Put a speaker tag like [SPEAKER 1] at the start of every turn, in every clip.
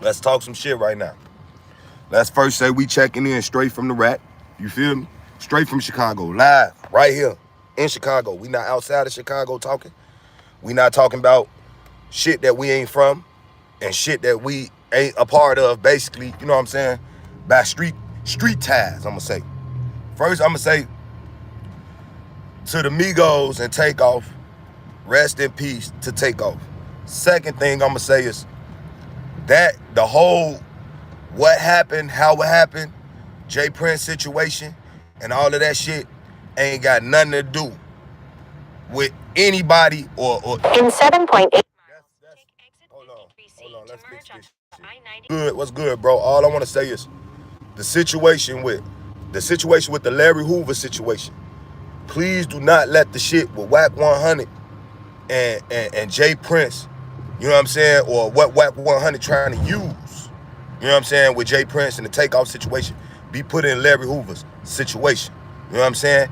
[SPEAKER 1] Let's talk some shit right now. Let's first say we checking in straight from the rack. You feel me? Straight from Chicago, live, right here in Chicago. We not outside of Chicago talking. We not talking about shit that we ain't from and shit that we ain't a part of, basically, you know what I'm saying? By street ties, I'm gonna say. First, I'm gonna say to the Migos and Takeoff, rest in peace to Takeoff. Second thing I'm gonna say is that the whole what happened, how it happened, J Prince situation, and all of that shit ain't got nothing to do with anybody or in 7.8 miles. Hold on, let's fix this shit. Good, what's good, bro? All I want to say is the situation with the Larry Hoover situation. Please do not let the shit with Wack 100 and J Prince, you know what I'm saying, or what Wack 100 trying to use, you know what I'm saying, with J Prince and the Takeoff situation, be put in Larry Hoover's situation. You know what I'm saying?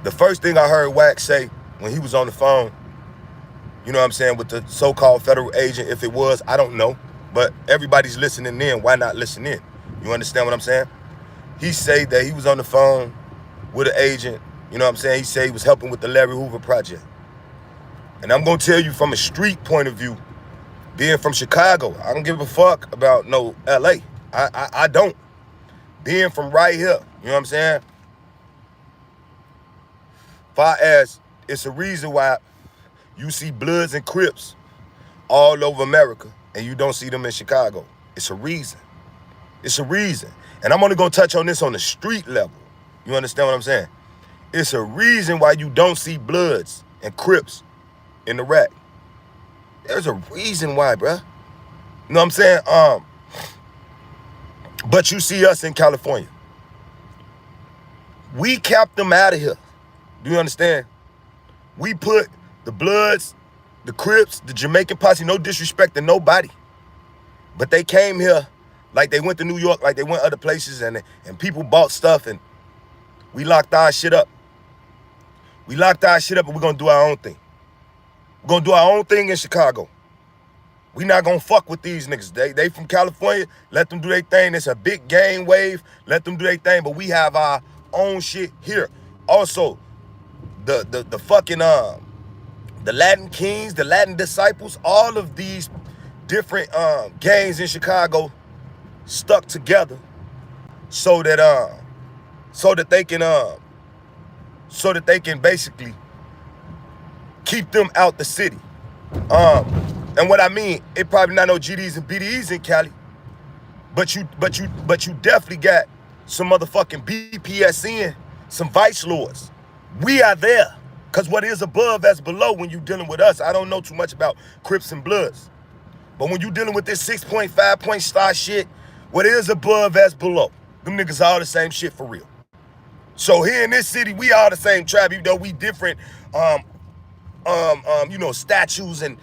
[SPEAKER 1] The first thing I heard Wack say when he was on the phone, you know what I'm saying, with the so-called federal agent, if it was, I don't know, but everybody's listening in, why not listen in? You understand what I'm saying? He said that he was on the phone with an agent, you know what I'm saying? He said he was helping with the Larry Hoover project. And I'm gonna tell you from a street point of view, being from Chicago, I don't give a fuck about no LA. I don't. Being from right here, you know what I'm saying? Far as it's a reason why you see Bloods and Crips all over America and you don't see them in Chicago. It's a reason. It's a reason. And I'm only gonna touch on this on the street level. You understand what I'm saying? It's a reason why you don't see Bloods and Crips in the rack. There's a reason why, bruh. You know what I'm saying? But you see us in California. We kept them out of here. Do you understand? We put the Bloods, the Crips, the Jamaican posse, no disrespect to nobody. But they came here like they went to New York, like they went other places, and people bought stuff, and we locked our shit up. We locked our shit up, and we're gonna do our own thing. We're gonna do our own thing in Chicago. We not gonna fuck with these niggas. They from California, let them do their thing. It's a big gang wave, let them do their thing, but we have our own shit here. Also, the fucking the Latin Kings, the Latin Disciples, all of these different gangs in Chicago stuck together so that they can basically keep them out the city. And what I mean, it probably not no GDs and BDEs in Cali, but you definitely got some motherfucking BPSN, some vice lords. We are there. Cause what is above, that's below when you dealing with us. I don't know too much about Crips and Bloods. But when you dealing with this 6.5 point star shit, what is above, that's below. Them niggas all the same shit for real. So here in this city, we all the same tribe, even though we different, you know, statues and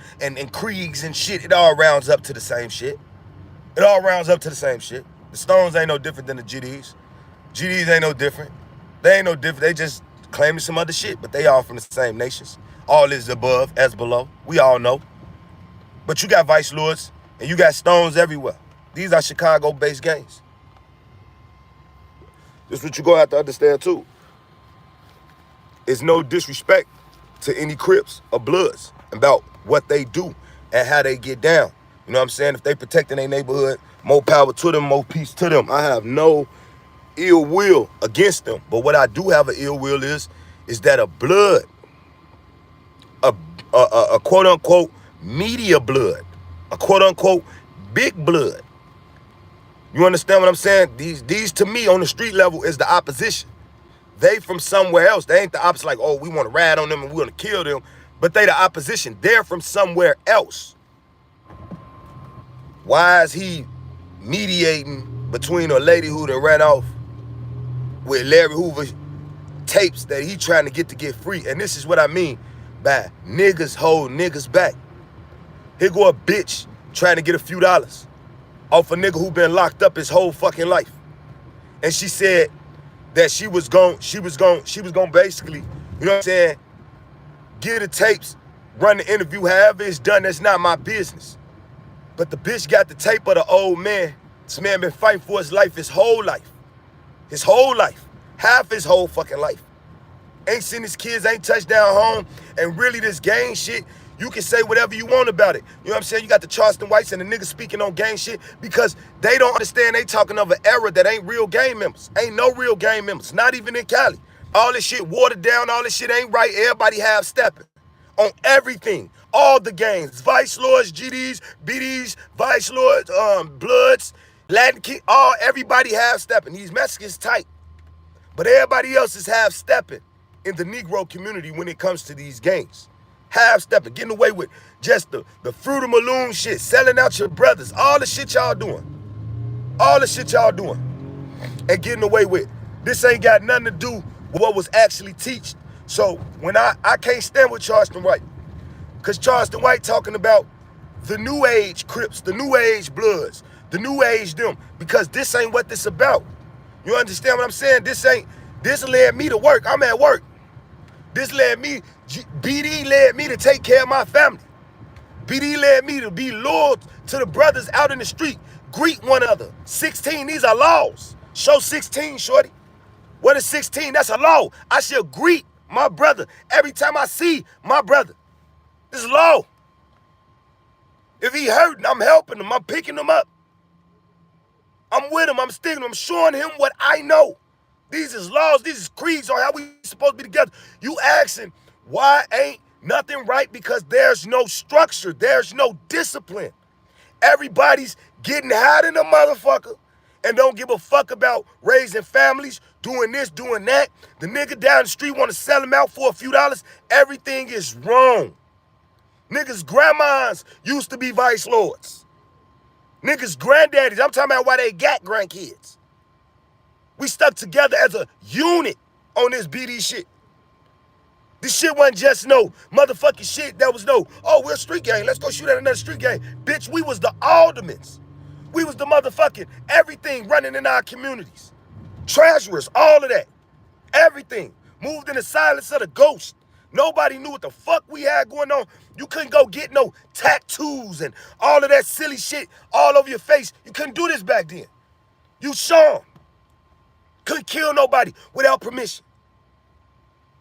[SPEAKER 1] creeds and shit. It all rounds up to the same shit. It all rounds up to the same shit. The Stones ain't no different than the GDs. GDs ain't no different. They ain't no different. They just claiming some other shit, but they all from the same nations. All is above as below. We all know. But you got vice lords and you got Stones everywhere. These are Chicago-based gangs. This is what you gonna have to understand too. It's no disrespect to any Crips or Bloods about what they do and how they get down. You know what I'm saying? If they protecting their neighborhood, more power to them, more peace to them. I have no ill will against them. But what I do have an ill will is that a blood, a quote unquote media blood, a quote unquote big blood. You understand what I'm saying? These to me on the street level is the opposition. They from somewhere else. They ain't the opposite like, oh, we want to ride on them and we want to kill them. But they the opposition. They're from somewhere else. Why is he mediating between a lady who done ran off with Larry Hoover tapes that he trying to get free? And this is what I mean by niggas hold niggas back. Here go a bitch trying to get a few dollars off a nigga who been locked up his whole fucking life. And she said that she was going basically, you know what I'm saying, get the tapes, run the interview, however it's done, that's not my business. But the bitch got the tape of the old man. This man been fighting for his life his whole life. His whole life. Half his whole fucking life. Ain't seen his kids, ain't touched down home. And really this gang shit, you can say whatever you want about it. You know what I'm saying? You got the Charleston Whites and the niggas speaking on gang shit because they don't understand they talking of an era that ain't real gang members. Ain't no real gang members, not even in Cali. All this shit watered down, all this shit ain't right. Everybody half stepping on everything. All the gangs, Vice Lords, GDs, BDs, Vice Lords, Bloods, Latin King, everybody half stepping. These Mexicans tight, but everybody else is half stepping in the Negro community when it comes to these gangs. Half stepping, getting away with just the Fruit of Maloon shit, selling out your brothers, all the shit y'all doing. All the shit y'all doing and getting away with. This ain't got nothing to do with what was actually taught. So when I can't stand with Charleston White, because Charleston White talking about the new age Crips, the new age Bloods, the new age them, because this ain't what this about. You understand what I'm saying? This led me to work. I'm at work. This led me, BD led me to take care of my family. BD led me to be loyal to the brothers out in the street. Greet one another. 16, these are laws. Show 16, shorty. What is 16? That's a law. I shall greet my brother every time I see my brother. This is law. If he hurting, I'm helping him. I'm picking him up. I'm with him. I'm sticking him. I'm showing him what I know. These is laws. These is creeds on how we supposed to be together. You asking why ain't nothing right? Because there's no structure. There's no discipline. Everybody's getting high in the motherfucker and don't give a fuck about raising families, doing this, doing that. The nigga down the street want to sell him out for a few dollars. Everything is wrong. Niggas' grandmas used to be vice lords. Niggas' granddaddies, I'm talking about why they got grandkids. We stuck together as a unit on this BD shit. This shit wasn't just no motherfucking shit. That was no, oh, we're a street gang. Let's go shoot at another street gang. Bitch, we was the aldermans. We was the motherfucking everything running in our communities. Treasurers, all of that. Everything. Moved in the silence of the ghost. Nobody knew what the fuck we had going on. You couldn't go get no tattoos and all of that silly shit all over your face. You couldn't do this back then. You saw 'em. Couldn't kill nobody without permission.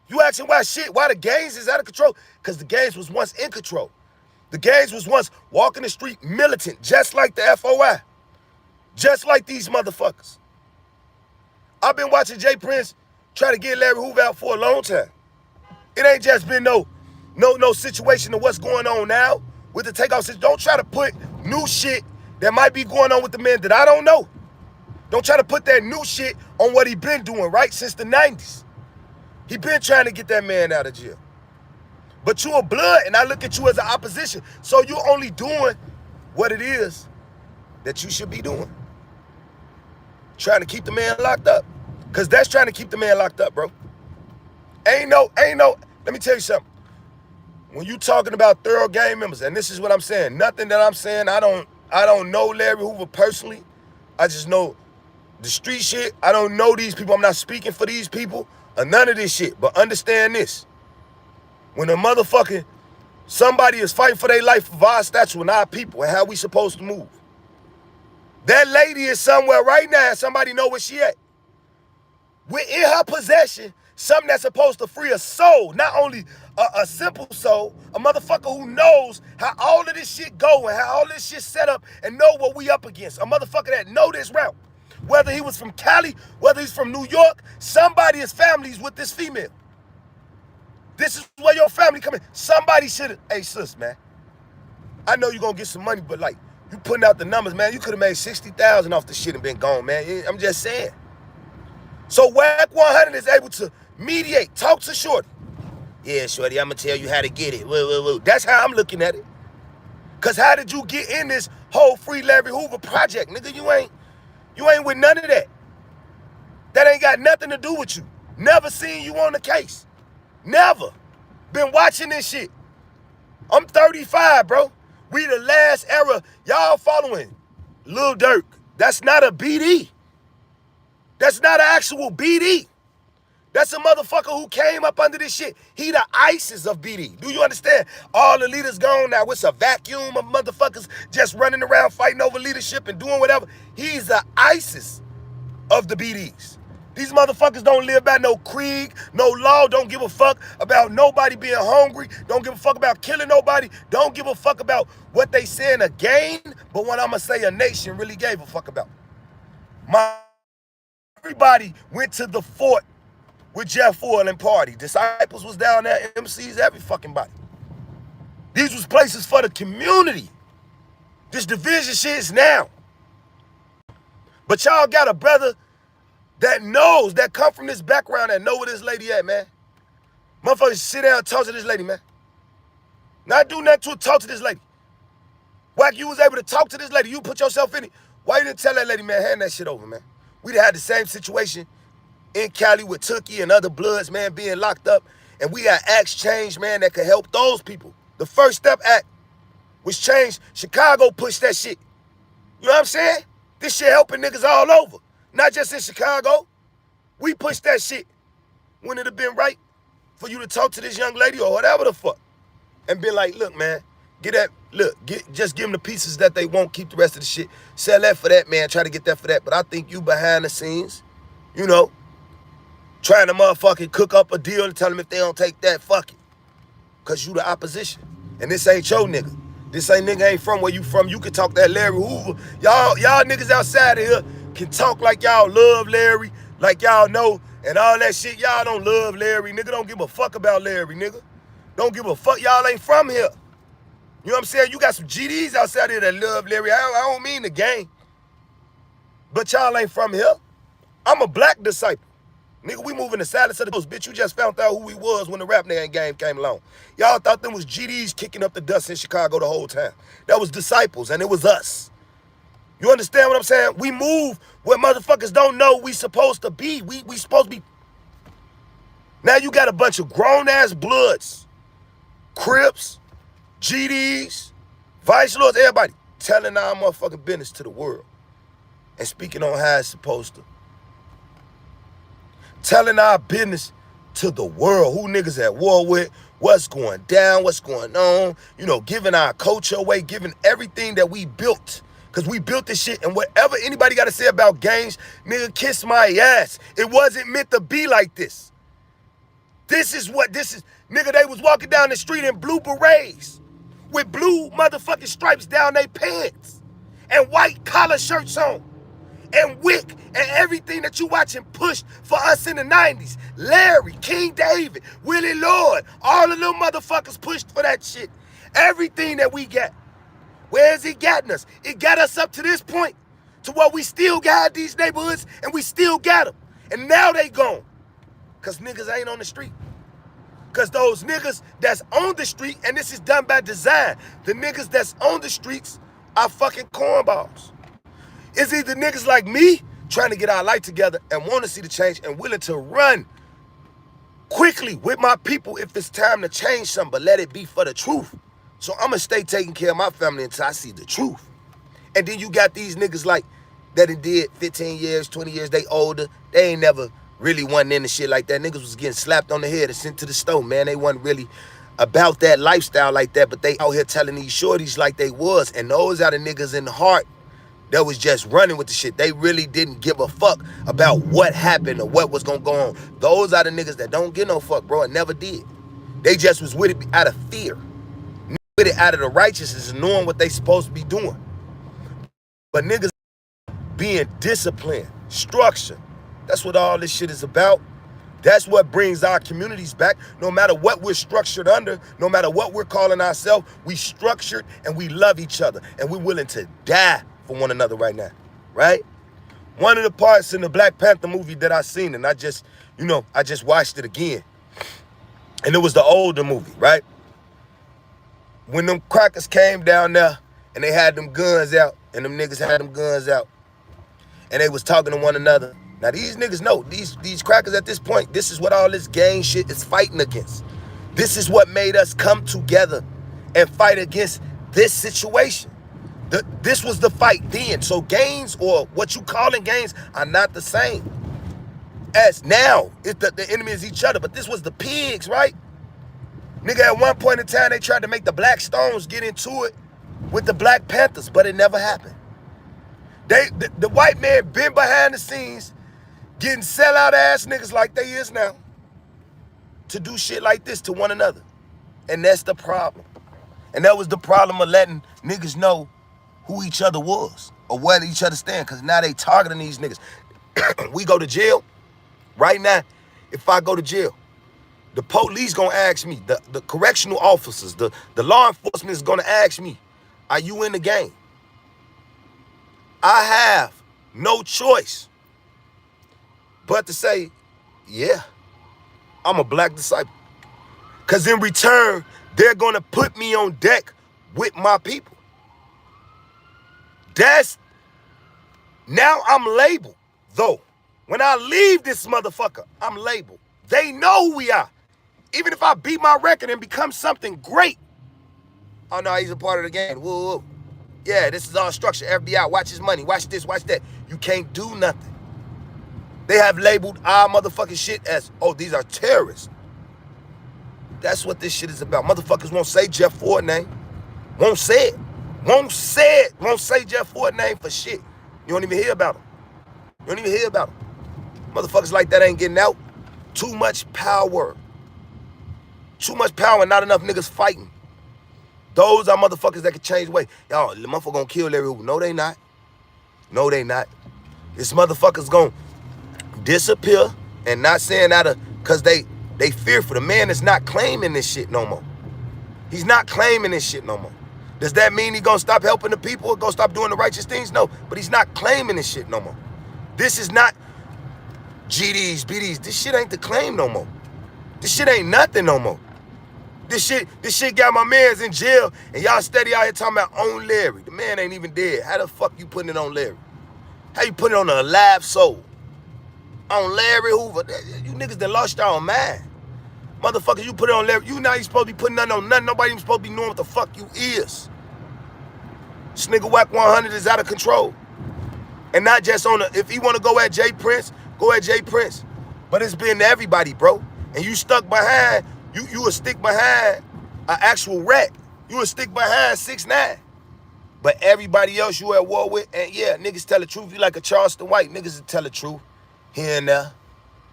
[SPEAKER 1] You asking why the gangs is out of control? Because the gangs was once in control. The gangs was once walking the street militant, just like the FOI. Just like these motherfuckers. I've been watching Jay Prince try to get Larry Hoover out for a long time. It ain't just been no situation of what's going on now with the takeoff system. Don't try to put new shit that might be going on with the man that I don't know. Don't try to put that new shit on what he been doing, right, since the 90s. He been trying to get that man out of jail. But you a blood, and I look at you as an opposition. So you only doing what it is that you should be doing. Trying to keep the man locked up. Because that's trying to keep the man locked up, bro. Ain't no, let me tell you something. When you talking about thorough gang members, and this is what I'm saying, nothing that I'm saying, I don't know Larry Hoover personally. I just know the street shit. I don't know these people. I'm not speaking for these people or none of this shit. But understand this. When a motherfucking somebody is fighting for their life of our stature and our people and how we supposed to move. That lady is somewhere right now. Somebody know where she at. We're in her possession. Something that's supposed to free a soul, not only a simple soul, a motherfucker who knows how all of this shit go and how all this shit set up and know what we up against. A motherfucker that know this route. Whether he was from Cali, whether he's from New York, somebody is families with this female. This is where your family come in. Somebody should have, hey sis, man, I know you're gonna get some money, but like, you putting out the numbers, man, you could have made 60,000 off the shit and been gone, man. I'm just saying. So WAC 100 is able to mediate, talk to Shorty. Yeah, Shorty, I'm gonna tell you how to get it. Woo. That's how I'm looking at it. Cause how did you get in this whole Free Larry Hoover project? Nigga, you ain't with none of that. That ain't got nothing to do with you. Never seen you on the case. Never. Been watching this shit. I'm 35, bro. We the last era. Y'all following Lil Durk. That's not a BD. That's not an actual BD. That's a motherfucker who came up under this shit. He the ISIS of BD. Do you understand? All the leaders gone now. It's a vacuum of motherfuckers just running around fighting over leadership and doing whatever. He's the ISIS of the BDs. These motherfuckers don't live by no creed, no law, don't give a fuck about nobody being hungry, don't give a fuck about killing nobody, don't give a fuck about what they say in a game, but what I'ma say a nation really gave a fuck about. Everybody went to the fort with Jeff Ford and party. Disciples was down there, MCs, every fucking body. These was places for the community. This division shit is now. But y'all got a brother that knows, that come from this background, that know where this lady at, man. Motherfuckers sit down and talk to this lady, man. Not do nothing to talk to this lady. Wack, you was able to talk to this lady. You put yourself in it. Why you didn't tell that lady, man, hand that shit over, man? We'd had the same situation in Cali with Tookie and other Bloods, man, being locked up. And we got acts changed, man, that could help those people. The First Step Act was changed. Chicago pushed that shit. You know what I'm saying? This shit helping niggas all over. Not just in Chicago. We pushed that shit. Wouldn't it have been right for you to talk to this young lady or whatever the fuck and be like, look, man, just give them the pieces that they won't, keep the rest of the shit. Sell that for that, man. Try to get that for that. But I think you behind the scenes, you know, trying to motherfucking cook up a deal and tell them if they don't take that, fuck it. Because you the opposition. And this ain't your nigga. This nigga ain't from where you from. You can talk that Larry Hoover. Y'all niggas outside of here can talk like y'all love Larry, like y'all know, and all that shit. Y'all don't love Larry, nigga. Don't give a fuck about Larry, nigga. Don't give a fuck. Y'all ain't from here. You know what I'm saying? You got some GDs outside here that love Larry. I don't mean the gang. But y'all ain't from here. I'm a black disciple. Nigga, we moving the silence of the ghost. Bitch, you just found out who we was when the Rap Nation game came along. Y'all thought them was GDs kicking up the dust in Chicago the whole time. That was disciples, and it was us. You understand what I'm saying? We move where motherfuckers don't know we supposed to be. We supposed to be. Now you got a bunch of grown-ass Bloods, Crips, GDs, Vice Lords, everybody telling our motherfucking business to the world and speaking on how it's supposed to. Telling our business to the world, who niggas at war with, what's going down, what's going on, you know, giving our culture away, giving everything that we built. Because we built this shit, and whatever anybody got to say about gangs, nigga, kiss my ass. It wasn't meant to be like this. This is what this is. Nigga, they was walking down the street in blue berets with blue motherfucking stripes down their pants and white collar shirts on. And Wick and everything that you watching pushed for us in the 90s. Larry, King David, Willie Lord, all the little motherfuckers pushed for that shit. Everything that we got. Where has it gotten us? It got us up to this point to where we still got these neighborhoods and we still got them. And now they gone. Because niggas ain't on the street. Because those niggas that's on the street, and this is done by design, the niggas that's on the streets are fucking cornballs. It's either niggas like me trying to get our life together and want to see the change and willing to run quickly with my people if it's time to change something, but let it be for the truth. So I'm going to stay taking care of my family until I see the truth. And then you got these niggas like that it did 15 years, 20 years, they older. They ain't never really wasn't into shit like that. Niggas was getting slapped on the head and sent to the stove, man. They wasn't really about that lifestyle like that, but they out here telling these shorties like they was. And those are the niggas in the heart that was just running with the shit. They really didn't give a fuck about what happened or what was gonna go on. Those are the niggas that don't give no fuck, bro, and never did. They just was with it out of fear. With it out of the righteousness and knowing what they supposed to be doing. But niggas being disciplined, structure, that's what all this shit is about. That's what brings our communities back. No matter what we're structured under, no matter what we're calling ourselves, we structured and we love each other. And we're willing to die for one another right now, right? One of the parts in the Black Panther movie that I seen, and I just watched it again. And it was the older movie, right? When them crackers came down there and they had them guns out, and them niggas had them guns out, and they was talking to one another. Now these niggas know, these crackers at this point, this is what all this gang shit is fighting against. This is what made us come together and fight against this situation. This was the fight then. So gangs, or what you calling gangs, are not the same. as now, the enemy is each other, but this was the pigs, right? Nigga, at one point in time, they tried to make the Black Stones get into it with the Black Panthers, but it never happened. The white man been behind the scenes getting sellout ass niggas like they is now to do shit like this to one another. And that's the problem. And that was the problem of letting niggas know who each other was or where each other stand, because now they targeting these niggas. We go to jail. Right now, if I go to jail, the police gonna ask me, the correctional officers, the law enforcement is gonna ask me, are you in the game? I have no choice but to say, yeah, I'm a black disciple. Because in return, they're gonna put me on deck with my people. Now I'm labeled, though. When I leave this motherfucker, I'm labeled. They know who we are. Even if I beat my record and become something great. Oh no, he's a part of the game. Whoa, whoa. Yeah, this is all structure. FBI, watch his money. Watch this, watch that. You can't do nothing. They have labeled our motherfucking shit as, oh, these are terrorists. That's what this shit is about. Motherfuckers won't say Jeff Ford name. Won't say it. Won't say it. Won't say Jeff Ford name for shit. You don't even hear about him. You don't even hear about him. Motherfuckers like that ain't getting out. Too much power. Too much power and not enough niggas fighting. Those are motherfuckers that can change the way. Y'all, the motherfucker gonna kill Larry Hoover. No, they not. No, they not. This motherfucker's gonna disappear, and not saying that because they fearful. The man is not claiming this shit no more. He's not claiming this shit no more. Does that mean he gonna stop helping the people or gonna stop doing the righteous things? No, but he's not claiming this shit no more. This is not GDs, BDs. This shit ain't the claim no more. This shit ain't nothing no more. This shit got my mans in jail, and y'all steady out here talking about on Larry. The man ain't even dead. How the fuck you putting it on Larry? How you putting it on a live soul? On Larry Hoover? You niggas that lost y'all mind. Motherfuckers, you put it on Larry. You not even supposed to be putting nothing on nothing. Nobody even supposed to be knowing what the fuck you is. This nigga Wack 100 is out of control. And not just on if he want to go at Jay Prince, go at Jay Prince. But it's been to everybody, bro. And you stuck behind, you would stick behind an actual rat. You would stick behind 6ix9ine. But everybody else you at war with, and yeah, niggas tell the truth. You like a Charleston White, niggas that tell the truth here and there.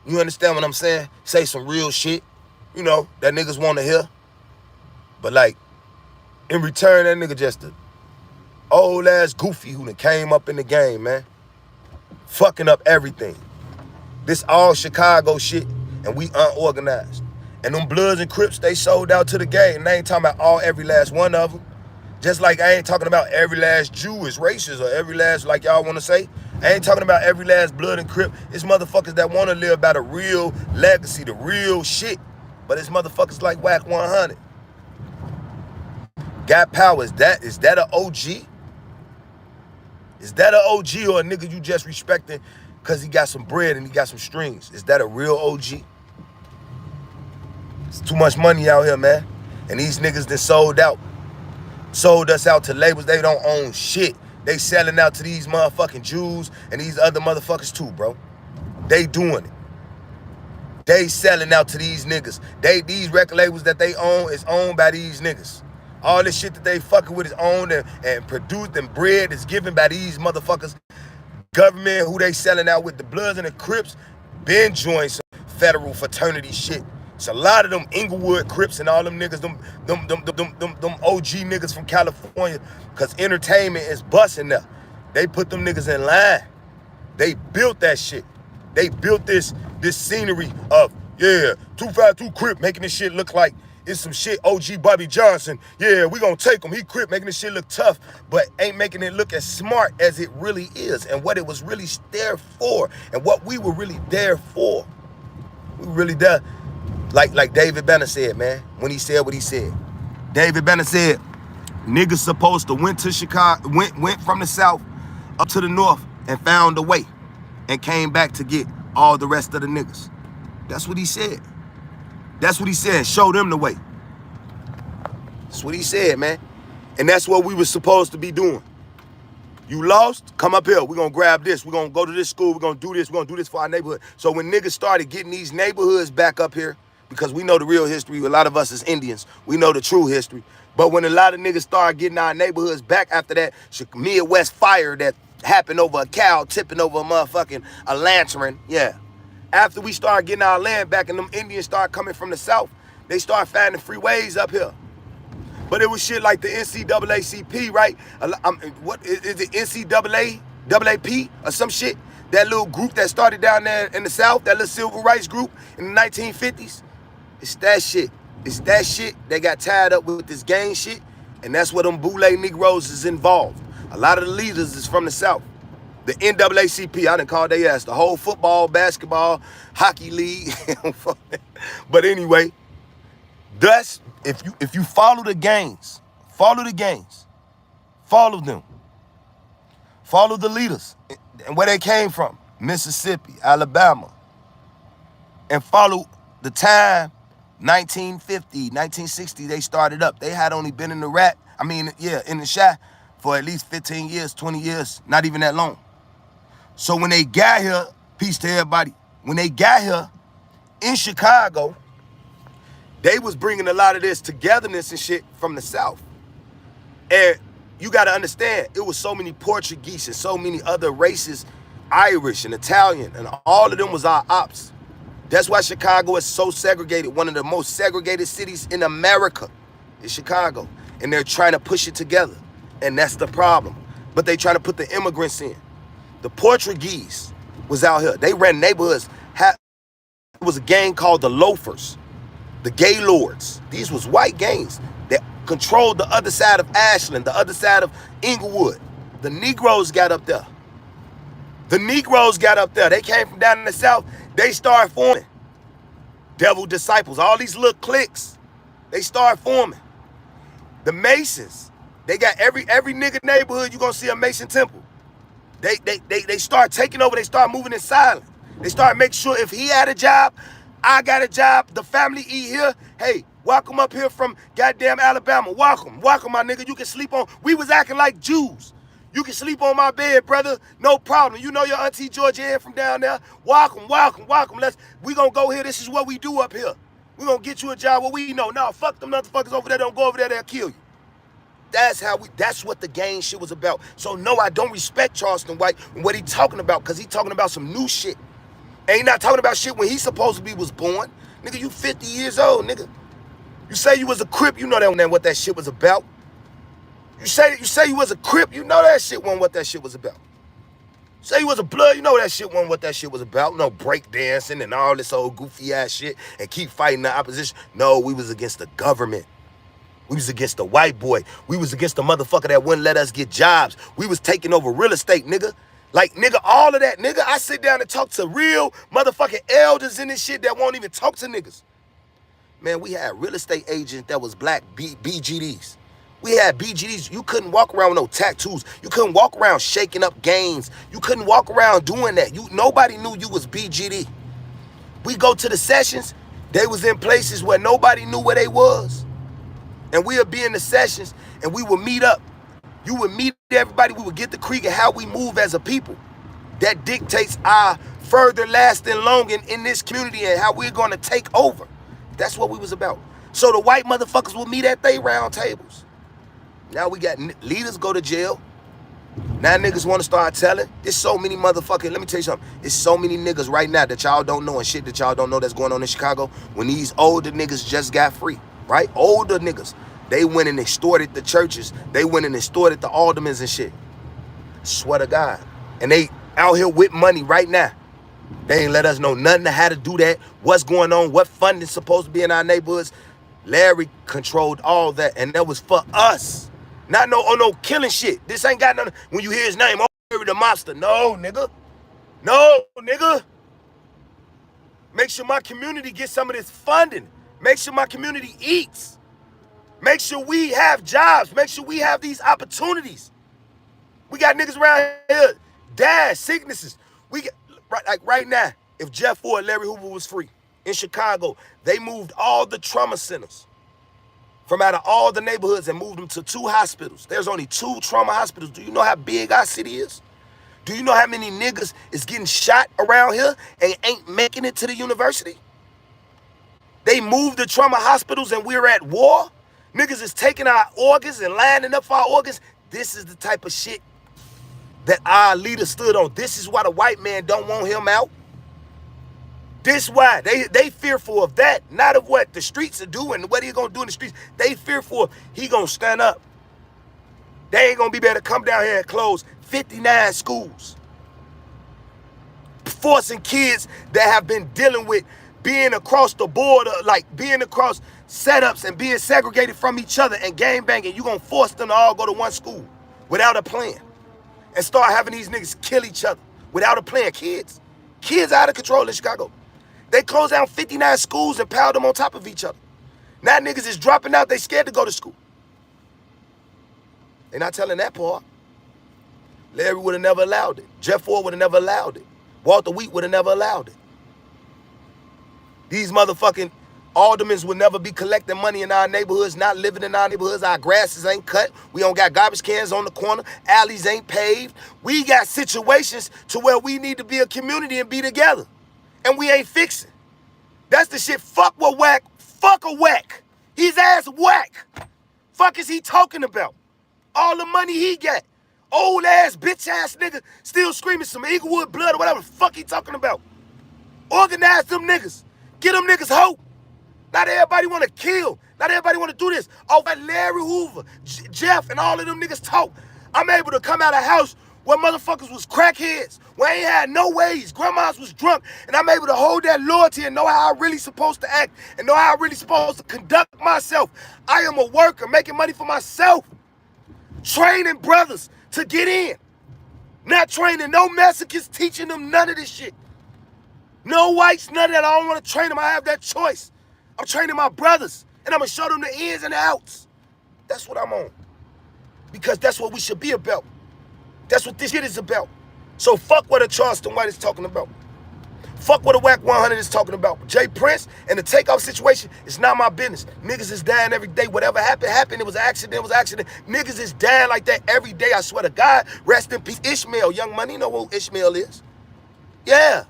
[SPEAKER 1] You understand what I'm saying? Say some real shit, you know, that niggas want to hear. But like, in return, that nigga just a old ass goofy who done came up in the game, man. Fucking up everything. This all Chicago shit, and we unorganized. And them Bloods and Crips, they sold out to the game. And I ain't talking about every last one of them. Just like I ain't talking about every last Jew is racist or every last, like y'all want to say. I ain't talking about every last Blood and Crip. It's motherfuckers that want to live by the real legacy, the real shit. But it's motherfuckers like Wack 100. Got power. Is that an OG? Is that an OG or a nigga you just respecting because he got some bread and he got some strings? Is that a real OG? It's too much money out here, man. And these niggas that sold out. Sold us out to labels. They don't own shit. They selling out to these motherfucking Jews and these other motherfuckers too, bro. They doing it. They selling out to these niggas. These record labels that they own is owned by these niggas. All this shit that they fucking with is owned and produced and bred is given by these motherfuckers. Government who they selling out with, the Bloods and the Crips, been joined some federal fraternity shit. It's a lot of them Inglewood Crips and all them niggas, them OG niggas from California, because entertainment is busting there. They put them niggas in line. They built that shit. They built this scenery of, yeah, 252 Crip, making this shit look like it's some shit OG Bobby Johnson. Yeah, we gonna take him. He Crip, making this shit look tough, but ain't making it look as smart as it really is and what it was really there for and what we were really there for. We really there. Like David Banner said, man, when he said what he said. David Banner said, niggas supposed to went to Chicago, went from the South up to the North and found a way and came back to get all the rest of the niggas. That's what he said. That's what he said. Show them the way. That's what he said, man. And that's what we were supposed to be doing. You lost? Come up here. We're going to grab this. We're going to go to this school. We're going to do this. We're going to do this for our neighborhood. So when niggas started getting these neighborhoods back up here, because we know the real history, a lot of us as Indians, we know the true history. But when a lot of niggas started getting our neighborhoods back after that Midwest fire that happened over a cow tipping over a lantern, yeah. After we started getting our land back and them Indians started coming from the South, they started finding free ways up here. But it was shit like the NCAACP, right? What is it, NCAA or some shit? That little group that started down there in the South, that little civil rights group in the 1950s. It's that shit. It's that shit. They got tied up with this gang shit, and that's where them Boule Negroes is involved. A lot of the leaders is from the South. The NAACP, I done called their ass the whole football, basketball, hockey league. But anyway, thus, if you follow the gangs, follow them, follow the leaders and where they came from, Mississippi, Alabama, and follow the time, 1950, 1960, they started up. They had only been in the in the Chi for at least 15 years, 20 years, not even that long. So when they got here, peace to everybody, when they got here in Chicago, they was bringing a lot of this togetherness and shit from the South. And you got to understand, it was so many Portuguese and so many other races, Irish and Italian, and all of them was our ops. That's why Chicago is so segregated. One of the most segregated cities in America is Chicago. And they're trying to push it together. And that's the problem. But they trying to put the immigrants in. The Portuguese was out here. They ran neighborhoods. It was a gang called the Loafers, the Gaylords. These was white gangs that controlled the other side of Ashland, the other side of Inglewood. The Negroes got up there. They came from down in the South. They started forming devil disciples. All these little cliques, they started forming. The Masons, they got every nigga neighborhood, you gonna see a Mason temple. They start taking over. They start moving in silence. They start making sure if he had a job, I got a job, the family eat here. Hey, welcome up here from goddamn Alabama. Welcome, my nigga. You can sleep on. We was acting like Jews. You can sleep on my bed, brother. No problem. You know your auntie Georgia Ann from down there. Welcome. We gonna go here. This is what we do up here. We gonna get you a job where we know. Nah, fuck them motherfuckers over there. Don't go over there. They'll kill you. That's what the gang shit was about. So no, I don't respect Charleston White and what he talking about, because he talking about some new shit. And he not talking about shit when he supposedly was born. Nigga, you 50 years old, nigga. You say you was a Crip, you know that what that shit was about. You say you was a Crip, you know that shit wasn't what that shit was about. Say you was a Blood, you know that shit wasn't what that shit was about. No break dancing and all this old goofy ass shit and keep fighting the opposition. No, we was against the government. We was against the white boy. We was against the motherfucker that wouldn't let us get jobs. We was taking over real estate, nigga. Like, nigga, all of that, nigga. I sit down and talk to real motherfucking elders in this shit that won't even talk to niggas. Man, we had real estate agents that was black BGDs. We had BGDs. You couldn't walk around with no tattoos. You couldn't walk around shaking up gains. You couldn't walk around doing that. Nobody knew you was BGD. We go to the sessions. They was in places where nobody knew where they was. And we would be in the sessions and we would meet up. You would meet everybody. We would get the creek and how we move as a people. That dictates our further lasting longing in this community and how we're going to take over. That's what we was about. So the white motherfuckers will meet at they round tables. Now we got leaders go to jail. Now niggas want to start telling. There's so many motherfucking, let me tell you something. There's so many niggas right now that y'all don't know and shit that y'all don't know that's going on in Chicago when these older niggas just got free. Right? Older niggas. They went and extorted the churches. They went and extorted the aldermen and shit. Swear to God. And they out here with money right now. They ain't let us know nothing of how to do that. What's going on? What funding's supposed to be in our neighborhoods? Larry controlled all that. And that was for us. Not no killing shit. This ain't got nothing. When you hear his name, oh, Larry the Mobster. No, nigga. No, nigga. Make sure my community gets some of this funding. Make sure my community eats. Make sure we have jobs. Make sure we have these opportunities. We got niggas around here, death, sicknesses. We get, like right now, if Jeff Ford, Larry Hoover was free in Chicago, they moved all the trauma centers from out of all the neighborhoods and moved them to 2 hospitals. There's only 2 trauma hospitals. Do you know how big our city is? Do you know how many niggas is getting shot around here and ain't making it to the university? They moved the trauma hospitals and we're at war. Niggas is taking our organs and lining up for our organs. This is the type of shit that our leader stood on. This is why the white man don't want him out. This why they fearful of that, not of what the streets are doing, what he gonna do in the streets. They fearful he gonna stand up. They ain't gonna be able to come down here and close 59 schools, forcing kids that have been dealing with being across the border, like being across setups and being segregated from each other and gang banging. You gonna force them to all go to one school without a plan and start having these niggas kill each other without a plan. Kids out of control in Chicago. They closed down 59 schools and piled them on top of each other. Now niggas is dropping out. They scared to go to school. They're not telling that part. Larry would have never allowed it. Jeff Ford would have never allowed it. Walter Wheat would have never allowed it. These motherfucking aldermen would never be collecting money in our neighborhoods, not living in our neighborhoods. Our grasses ain't cut. We don't got garbage cans on the corner. Alleys ain't paved. We got situations to where we need to be a community and be together. And we ain't fixing. That's the shit. Fuck with whack. Fuck a whack. His ass whack. Fuck is he talking about? All the money he got. Old ass, bitch ass nigga still screaming some Eaglewood blood or whatever the fuck he talking about. Organize them niggas. Get them niggas hope. Not everybody want to kill. Not everybody want to do this. Oh, but Larry Hoover, Jeff, and all of them niggas talk. I'm able to come out of a house where motherfuckers was crackheads, where I ain't had no ways, grandmas was drunk, and I'm able to hold that loyalty and know how I really supposed to act and know how I really supposed to conduct myself. I am a worker, making money for myself, training brothers to get in, not training no Mexicans, teaching them none of this shit. No whites, none of that. I don't want to train them. I have that choice. I'm training my brothers, and I'm going to show them the ins and the outs. That's what I'm on, because that's what we should be about. That's what this shit is about. So fuck what a Charleston White is talking about. Fuck what a Whack 100 is talking about. Jay Prince and the takeoff situation is not my business. Niggas is dying every day. Whatever happened. It was an accident. It was an accident. Niggas is dying like that every day. I swear to God. Rest in peace. Ishmael, Young Money. You know who Ishmael is? Yeah.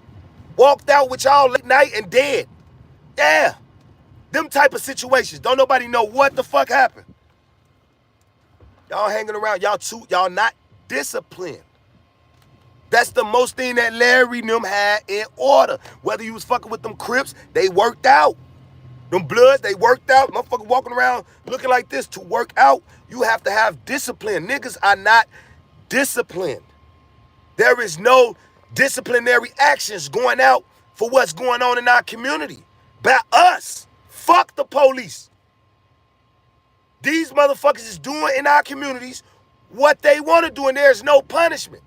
[SPEAKER 1] Walked out with y'all late night and dead. Yeah. Them type of situations. Don't nobody know what the fuck happened. Y'all hanging around. Y'all not disciplined. That's the most thing that Larry and them had in order. Whether you was fucking with them Crips, they worked out. Them Bloods, they worked out. Motherfucker walking around looking like this. To work out, you have to have discipline. Niggas are not disciplined. There is no disciplinary actions going out for what's going on in our community. By us. Fuck the police. These motherfuckers is doing in our communities what they want to do, and there's no punishment.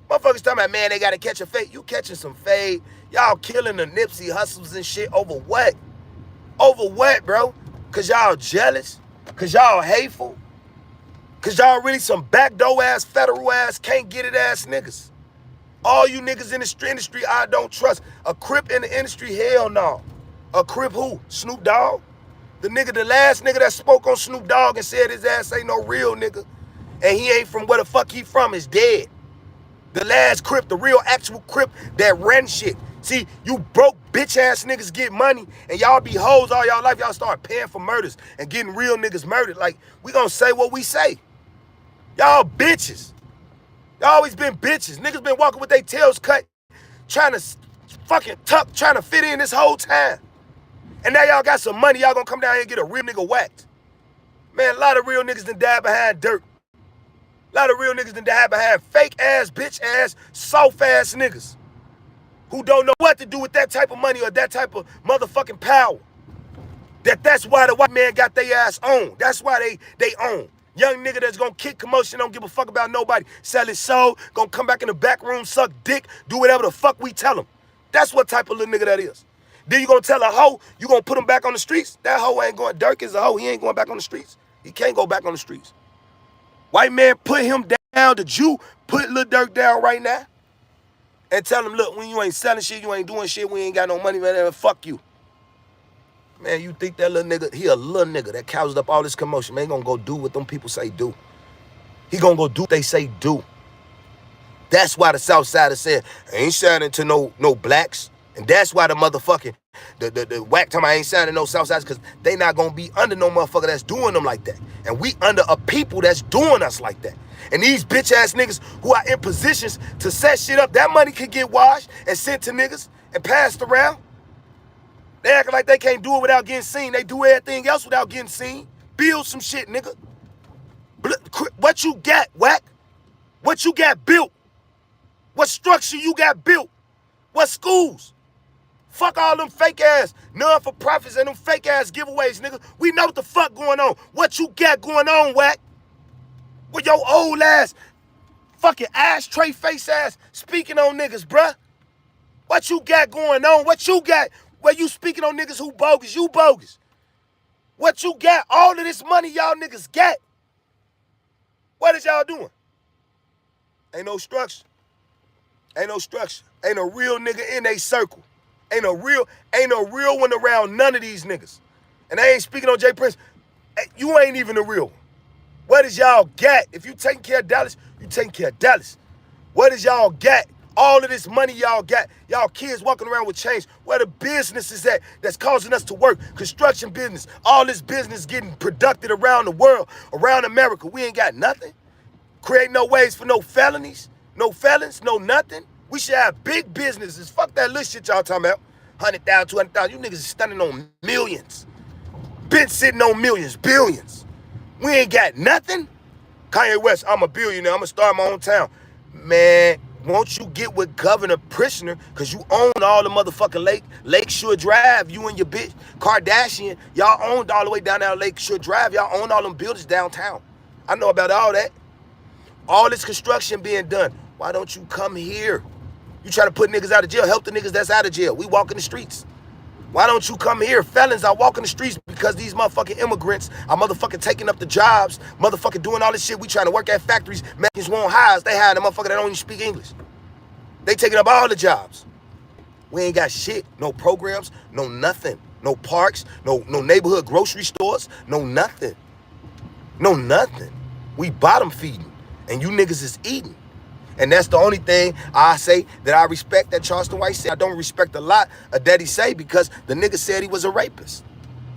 [SPEAKER 1] Motherfuckers talking about, man, they got to catch a fade. You catching some fade. Y'all killing the Nipsey Hustles and shit over what? Over what, bro? Because y'all jealous? Because y'all hateful? Because y'all really some backdoor ass, federal ass, can't get it ass niggas. All you niggas in the industry, I don't trust. A Crip in the industry, hell no. A Crip who? Snoop Dogg? The last nigga that spoke on Snoop Dogg and said his ass ain't no real nigga, and he ain't from where the fuck he from, is dead. The last Crip, the real actual Crip that ran shit. See, you broke bitch ass niggas get money, and y'all be hoes all y'all life. Y'all start paying for murders and getting real niggas murdered. Like, we gonna say what we say. Y'all bitches. Y'all always been bitches. Niggas been walking with their tails cut, trying to fucking tuck, trying to fit in this whole time. And now y'all got some money, y'all gonna come down here and get a real nigga whacked. Man, a lot of real niggas done died behind dirt. A lot of real niggas done died behind fake ass, bitch ass, soft ass niggas who don't know what to do with that type of money or that type of motherfucking power. That's why the white man got their ass on. That's why they own. Young nigga that's gonna kick commotion, don't give a fuck about nobody. Sell his soul, gonna come back in the back room, suck dick, do whatever the fuck we tell him. That's what type of little nigga that is. Then you gonna tell a hoe, you gonna put him back on the streets? That hoe ain't going, Dirk is a hoe, he ain't going back on the streets. He can't go back on the streets. White man put him down, the Jew put Lil Durk down right now and tell him, look, when you ain't selling shit, you ain't doing shit, we ain't got no money, man, fuck you. Man, you think that little nigga, he a little nigga that caused up all this commotion. Man, he gonna go do what them people say do. He gonna go do what they say do. That's why the South Side is saying, I ain't signing to no blacks. And that's why the motherfucking, the whack time I ain't signing no South Siders, because they not gonna be under no motherfucker that's doing them like that. And we under a people that's doing us like that. And these bitch ass niggas who are in positions to set shit up, that money could get washed and sent to niggas and passed around. They acting like they can't do it without getting seen. They do everything else without getting seen. Build some shit, nigga. What you got, whack? What you got built? What structure you got built? What schools? Fuck all them fake ass non-for-profits and them fake ass giveaways, nigga. We know what the fuck going on. What you got going on, whack? With your old ass, fucking ashtray face ass speaking on niggas, bruh. What you got going on? What you got? Where you speaking on niggas who bogus? You bogus. What you got? All of this money y'all niggas got. What is y'all doing? Ain't no structure. Ain't no structure. Ain't a real nigga in a circle. Ain't a real one around none of these niggas. And I ain't speaking on Jay Prince. You ain't even the real one. What is y'all got? If you taking care of Dallas, you taking care of Dallas. What is y'all got? All of this money y'all got, y'all kids walking around with change. Where the business is at that's causing us to work? Construction business, all this business getting produced around the world, around America. We ain't got nothing. Create no ways for no felonies, no felons, no nothing. We should have big businesses. Fuck that little shit y'all talking about. 100,000, 200,000. You niggas is standing on millions. Been sitting on millions, billions. We ain't got nothing. Kanye West, I'm a billionaire. I'm gonna start my own town. Man, won't you get with Governor Pritzker, because you own all the motherfucking Lakeshore Drive, you and your bitch Kardashian, y'all owned all the way down there Lakeshore Drive. Y'all own all them buildings downtown. I know about all that. All this construction being done. Why don't you come here? You try to put niggas out of jail, help the niggas that's out of jail. We walk in the streets. Why don't you come here? Felons are walking the streets because these motherfucking immigrants are motherfucking taking up the jobs, motherfucking doing all this shit. We trying to work at factories, Mexicans won't hire us. They hire the motherfucker that don't even speak English. They taking up all the jobs. We ain't got shit. No programs, no nothing. No parks, no neighborhood grocery stores, no nothing. No nothing. We bottom feeding, and you niggas is eating. And that's the only thing I say that I respect that Charleston White said. I don't respect a lot of that he say because the nigga said he was a rapist.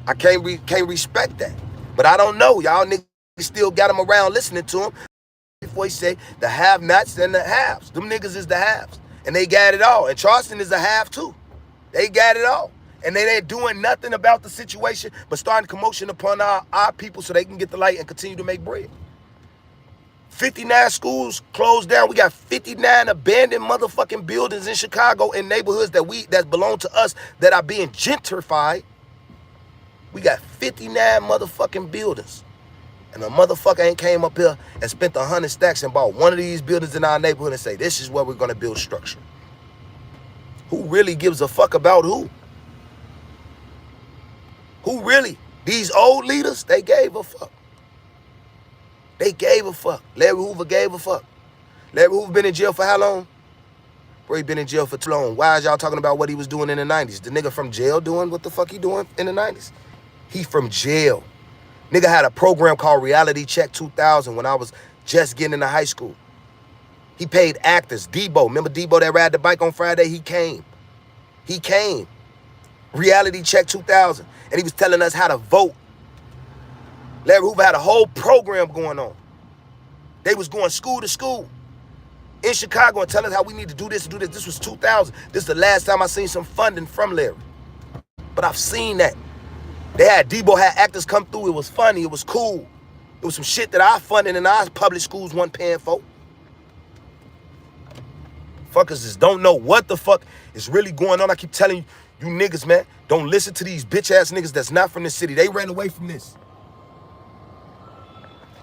[SPEAKER 1] I can't respect that. But I don't know. Y'all niggas still got him around listening to him. Before he say the have-nots and the haves. Them niggas is the haves. And they got it all. And Charleston is a have too. They got it all. And they ain't doing nothing about the situation but starting commotion upon our people so they can get the light and continue to make bread. 59 schools closed down. We got 59 abandoned motherfucking buildings in Chicago in neighborhoods that belong to us that are being gentrified. We got 59 motherfucking buildings. And a motherfucker ain't came up here and spent 100 stacks and bought one of these buildings in our neighborhood and say, this is where we're gonna build structure. Who really gives a fuck about who? Who really? These old leaders, they gave a fuck. They gave a fuck. Larry Hoover gave a fuck. Larry Hoover been in jail for how long? Bro, he been in jail for too long. Why is y'all talking about what he was doing in the 90s? The nigga from jail doing what the fuck he doing in the 90s? He from jail. Nigga had a program called Reality Check 2000 when I was just getting into high school. He paid actors. Debo, remember Debo that ride the bike on Friday? He came. He came. Reality Check 2000. And he was telling us how to vote. Larry Hoover had a whole program going on. They was going school to school in Chicago and telling us how we need to do this, do this. This was 2000. This is the last time I seen some funding from Larry. But I've seen that. Debo had actors come through. It was funny. It was cool. It was some shit that I funded and our public schools weren't paying for. Fuckers just don't know what the fuck is really going on. I keep telling you niggas, man, don't listen to these bitch ass niggas that's not from the city. They ran away from this.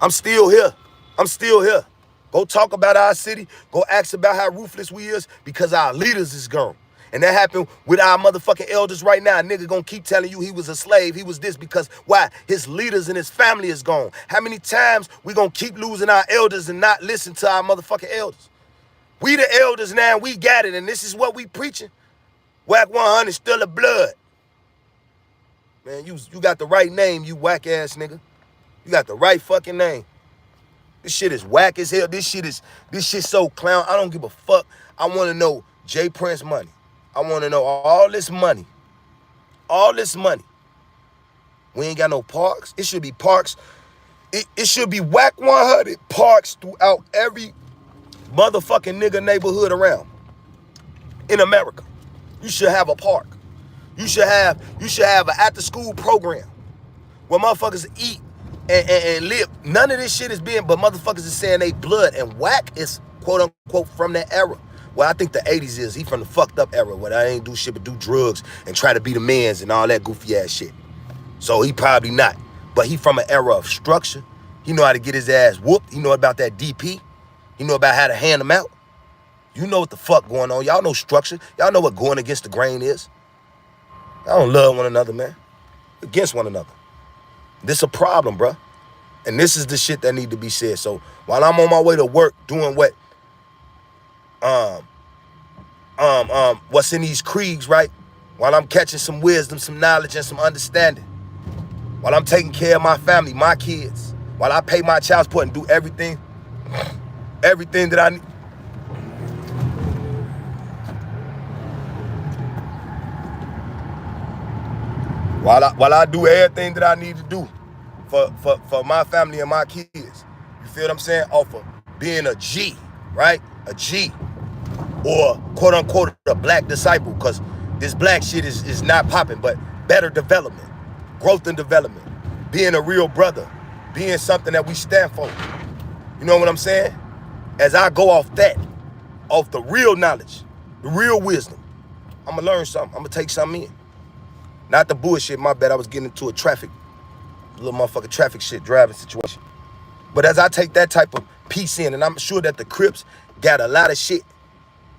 [SPEAKER 1] I'm still here. I'm still here. Go talk about our city. Go ask about how ruthless we is because our leaders is gone. And that happened with our motherfucking elders right now. A nigga gonna keep telling you he was a slave. He was this because why? His leaders and his family is gone. How many times we gonna keep losing our elders and not listen to our motherfucking elders? We the elders now. We got it. And this is what we preaching. Whack 100 still a blood. Man, you got the right name, you whack ass nigga. You got the right fucking name. This shit is whack as hell. This shit so clown. I don't give a fuck. I want to know J. Prince money. I want to know all this money. All this money. We ain't got no parks. It should be parks. It should be whack 100 parks throughout every motherfucking nigga neighborhood around in America. You should have a park. You should have an after-school program where motherfuckers eat and live. None of this shit is being, but motherfuckers is saying they blood, and whack is quote unquote from that era. Well, I think the 80s is. He from the fucked up era where I ain't do shit but do drugs and try to be the mans and all that goofy ass shit. So he probably not. But he from an era of structure. He know how to get his ass whooped. He know about that DP. He know about how to hand them out. You know what the fuck going on. Y'all know structure. Y'all know what going against the grain is. Y'all don't love one another, man. Against one another. This a problem, bruh. And this is the shit that need to be said. So while I'm on my way to work doing what's in these creeds, right? While I'm catching some wisdom, some knowledge, and some understanding. While I'm taking care of my family, my kids. While I pay my child support and do everything that I need. While I do everything that I need to do for my family and my kids. You feel what I'm saying? Off of being a G, right? A G. Or quote unquote a black disciple, because this black shit is not popping, but better development, growth and development, being a real brother, being something that we stand for. You know what I'm saying? As I go off that, off the real knowledge, the real wisdom, I'm gonna learn something. I'm gonna take something in. Not the bullshit, my bad. I was getting into a little motherfucking traffic shit driving situation. But as I take that type of piece in, and I'm sure that the Crips got a lot of shit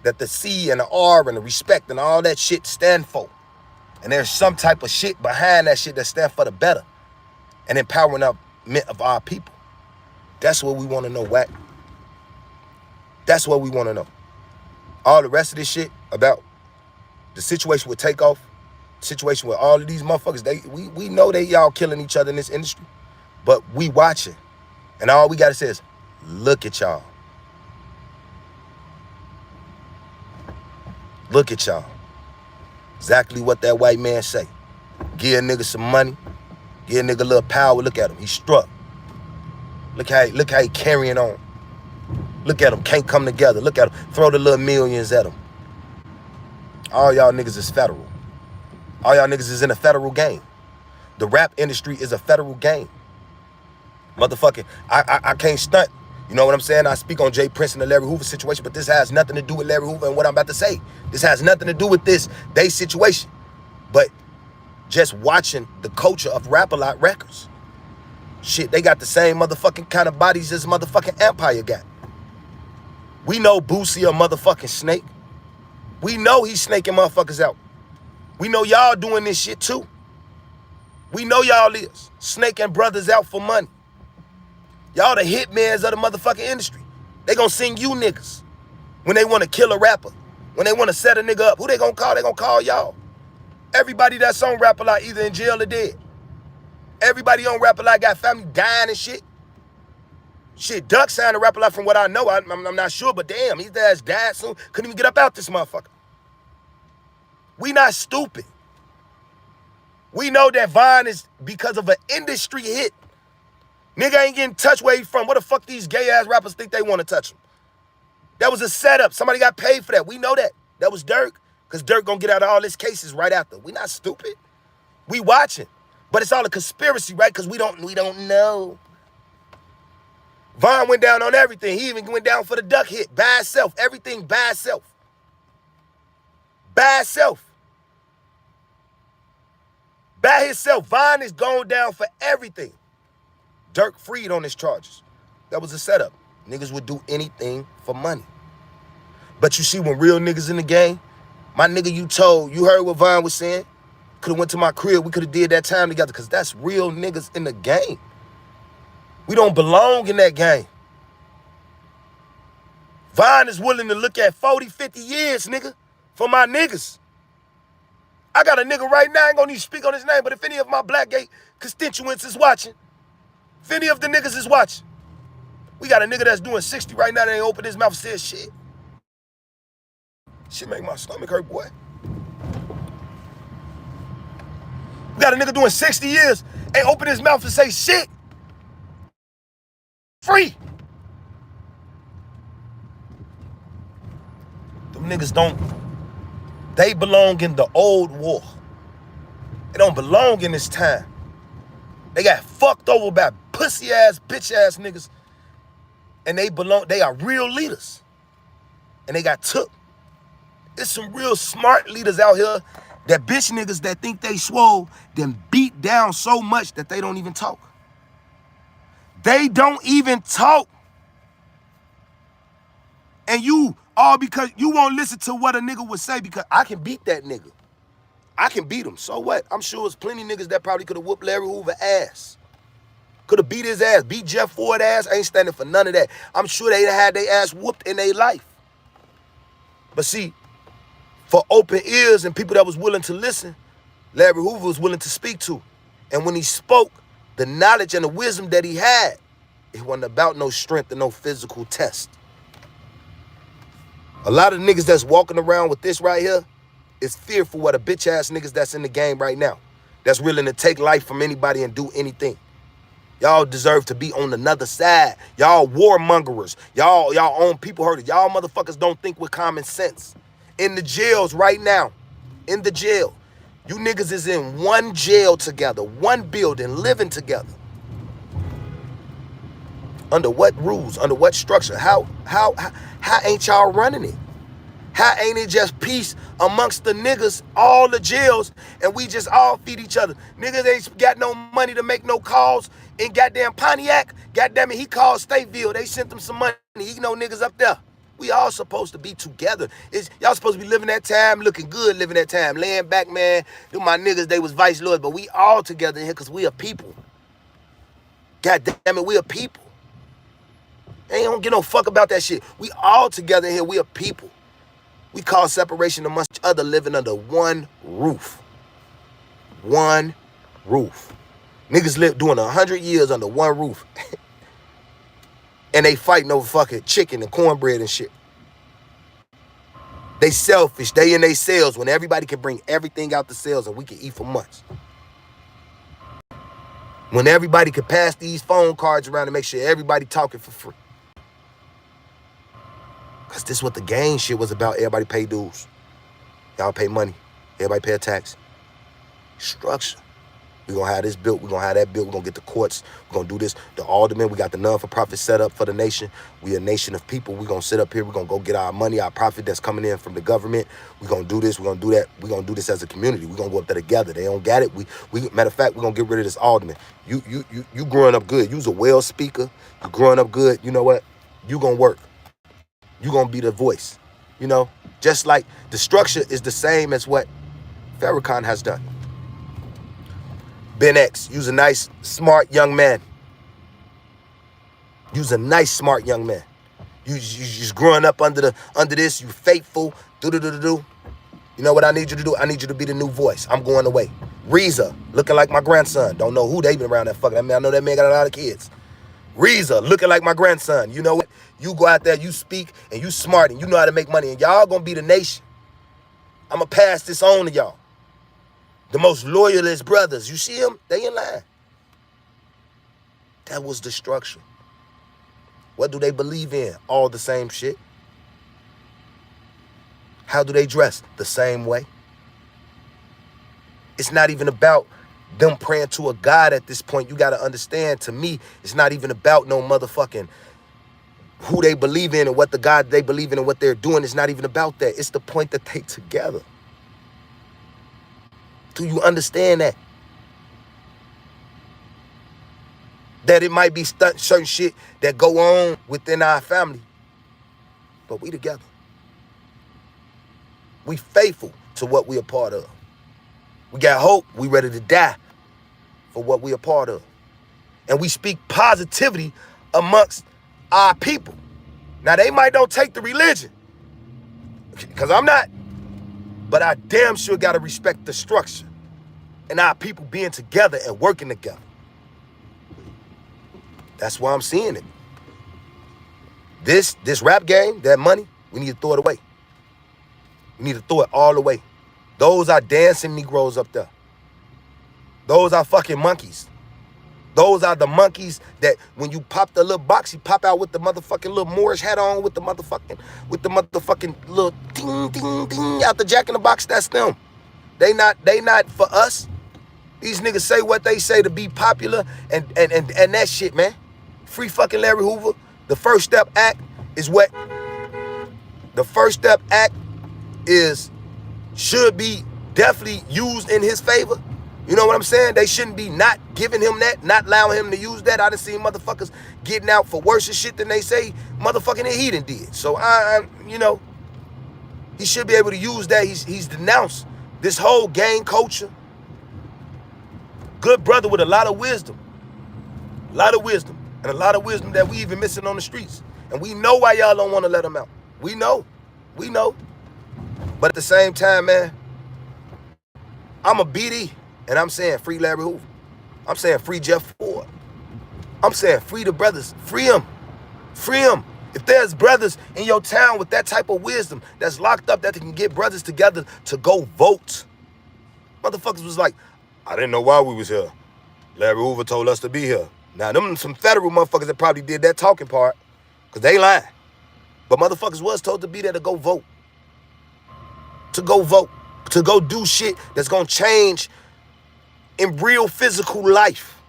[SPEAKER 1] that the C and the R and the respect and all that shit stand for. And there's some type of shit behind that shit that stand for the better and empowering of our people. That's what we want to know, whack. That's what we want to know. All the rest of this shit about the situation with Takeoff, situation with all of these motherfuckers, we know they y'all killing each other in this industry, but we watching. And all we got to say is, look at y'all. Look at y'all. Exactly what that white man say. Give a nigga some money. Give a nigga a little power. Look at him. He struck. Look how he carrying on. Look at him. Can't come together. Look at him. Throw the little millions at him. All y'all niggas is federal. All y'all niggas is in a federal game. The rap industry is a federal game. Motherfucking, I can't stunt. You know what I'm saying? I speak on J. Prince and the Larry Hoover situation, but this has nothing to do with Larry Hoover and what I'm about to say. This has nothing to do with they situation. But just watching the culture of Rap-A-Lot Records. Shit, they got the same motherfucking kind of bodies as motherfucking Empire got. We know Boosie a motherfucking snake. We know he's snaking motherfuckers out. We know y'all doing this shit too. We know y'all is snaking brothers out for money. Y'all the hitmans of the motherfucking industry. They gonna sing you niggas when they wanna kill a rapper. When they wanna set a nigga up, who they gonna call? They gonna call y'all. Everybody that's on Rap-A-Lot either in jail or dead. Everybody on Rap-A-Lot got family dying and shit. Shit, Duck signed to Rap-A-Lot from what I know. I'm not sure, but damn, his ass died soon. Couldn't even get up out this motherfucker. We not stupid. We know that Vine is because of an industry hit. Nigga ain't getting touched where he from. What the fuck these gay ass rappers think they want to touch him? That was a setup. Somebody got paid for that. We know that. That was Dirk. Because Dirk gonna get out of all his cases right after. We not stupid. We watching. But it's all a conspiracy, right? Because we don't know. Vine went down on everything. He even went down for the Duck hit. By itself. Everything by itself. By itself. By himself. Vine is going down for everything. Dirk freed on his charges. That was a setup. Niggas would do anything for money. But you see, when real niggas in the game, my nigga, you heard what Vine was saying? Could have went to my crib. We could have did that time together because that's real niggas in the game. We don't belong in that game. Vine is willing to look at 40, 50 years, nigga, for my niggas. I got a nigga right now, I ain't gonna need to speak on his name, but if any of my Blackgate constituents is watching, if any of the niggas is watching, we got a nigga that's doing 60 right now that ain't open his mouth and said shit. Shit make my stomach hurt, boy. We got a nigga doing 60 years, ain't open his mouth and say shit. Free. Them niggas they belong in the old war. They don't belong in this time. They got fucked over by pussy ass, bitch ass niggas. And they are real leaders. And they got took. There's some real smart leaders out here that bitch niggas that think they swole, then beat down so much that they don't even talk. They don't even talk. And you all because you won't listen to what a nigga would say because I can beat that nigga. I can beat him. So what? I'm sure there's plenty niggas that probably could have whooped Larry Hoover ass. Could have beat his ass, beat Jeff Ford ass. I ain't standing for none of that. I'm sure they had their ass whooped in their life. But see, for open ears and people that was willing to listen, Larry Hoover was willing to speak to. And when he spoke, the knowledge and the wisdom that he had, it wasn't about no strength and no physical test. A lot of niggas that's walking around with this right here is fearful what a bitch ass niggas that's in the game right now. That's willing to take life from anybody and do anything. Y'all deserve to be on another side. Y'all warmongers. Y'all own people hurting. Y'all motherfuckers don't think with common sense. In the jails right now, in the jail, you niggas is in one jail together, one building, living together. Under what rules? Under what structure? How ain't y'all running it? How ain't it just peace amongst the niggas, all the jails, and we just all feed each other? Niggas ain't got no money to make no calls in goddamn Pontiac. Goddamn it, he called Stateville. They sent him some money. He know niggas up there. We all supposed to be together. Y'all supposed to be living that time, looking good living that time. Laying back, man. Them my niggas, they was vice lords, but we all together in here because we a people. God damn it, we a people. They don't give no fuck about that shit. We all together in here, we a people. We call separation amongst each other living under one roof. One roof. Niggas live doing 100 years under one roof. And they fighting over fucking chicken and cornbread and shit. They selfish. They in their cells when everybody can bring everything out the cells and we can eat for months. When everybody can pass these phone cards around and make sure everybody talking for free. Because this is what the gang shit was about. Everybody pay dues. Y'all pay money. Everybody pay a tax. Structure. We're going to have this built. We're going to have that built. We're going to get the courts. We're going to do this. The aldermen. We got the non-for-profit set up for the nation. We a nation of people. We're going to sit up here. We're going to go get our money, our profit that's coming in from the government. We're going to do this. We're going to do that. We're going to do this as a community. We're going to go up there together. They don't got it. Matter of fact, we're going to get rid of this alderman. You growing up good. You's a well speaker. You growing up good. You know what? You going to work. You're going to be the voice, you know? Just like the structure is the same as what Farrakhan has done. Ben X, you's a nice, smart young man. You's a nice, smart young man. You just growing up under this, you faithful, do. You know what I need you to do? I need you to be the new voice. I'm going away. Reza, looking like my grandson. Don't know who they been around that fucking. I mean, I know that man got a lot of kids. Reza, looking like my grandson. You know what? You go out there, you speak, and you smart, and you know how to make money, and y'all gonna be the nation. I'm gonna pass this on to y'all. The most loyalist brothers. You see them? They in line. That was the structure. What do they believe in? All the same shit. How do they dress? The same way. It's not even about them praying to a God at this point. You gotta understand, to me, it's not even about no motherfucking who they believe in and what the God they believe in and what they're doing. It's not even about that. It's the point that they together. Do you understand that? That it might be certain shit that go on within our family, but we together. We faithful to what we a part of. We got hope. We ready to die for what we a part of. And we speak positivity amongst our people. Now, they might don't take the religion, because I'm not. But I damn sure gotta respect the structure and our people being together and working together. That's why I'm seeing it. This rap game, that money, we need to throw it away. We need to throw it all away. Those are dancing Negroes up there. Those are fucking monkeys. Those are the monkeys that when you pop the little box, you pop out with the motherfucking little Moorish hat on with the motherfucking little ding, ding, ding out the Jack in the Box. That's them. They not for us. These niggas say what they say to be popular and that shit, man. Free fucking Larry Hoover. The First Step Act is what? The First Step Act should be definitely used in his favor. You know what I'm saying? They shouldn't be not giving him that, not allowing him to use that. I done seen motherfuckers getting out for worse shit than they say motherfucking he done did. So you know, he should be able to use that. He's denounced this whole gang culture. Good brother with a lot of wisdom. A lot of wisdom. And a lot of wisdom that we even missing on the streets. And we know why y'all don't want to let him out. We know. We know. But at the same time, man, I'm a BD. And I'm saying free Larry Hoover. I'm saying free Jeff Ford. I'm saying free the brothers. Free them. Free them. If there's brothers in your town with that type of wisdom that's locked up that they can get brothers together to go vote. Motherfuckers was like, I didn't know why we was here. Larry Hoover told us to be here. Now, them some federal motherfuckers that probably did that talking part, because they lying. But motherfuckers was told to be there to go vote. To go vote. To go do shit that's going to change in real physical life.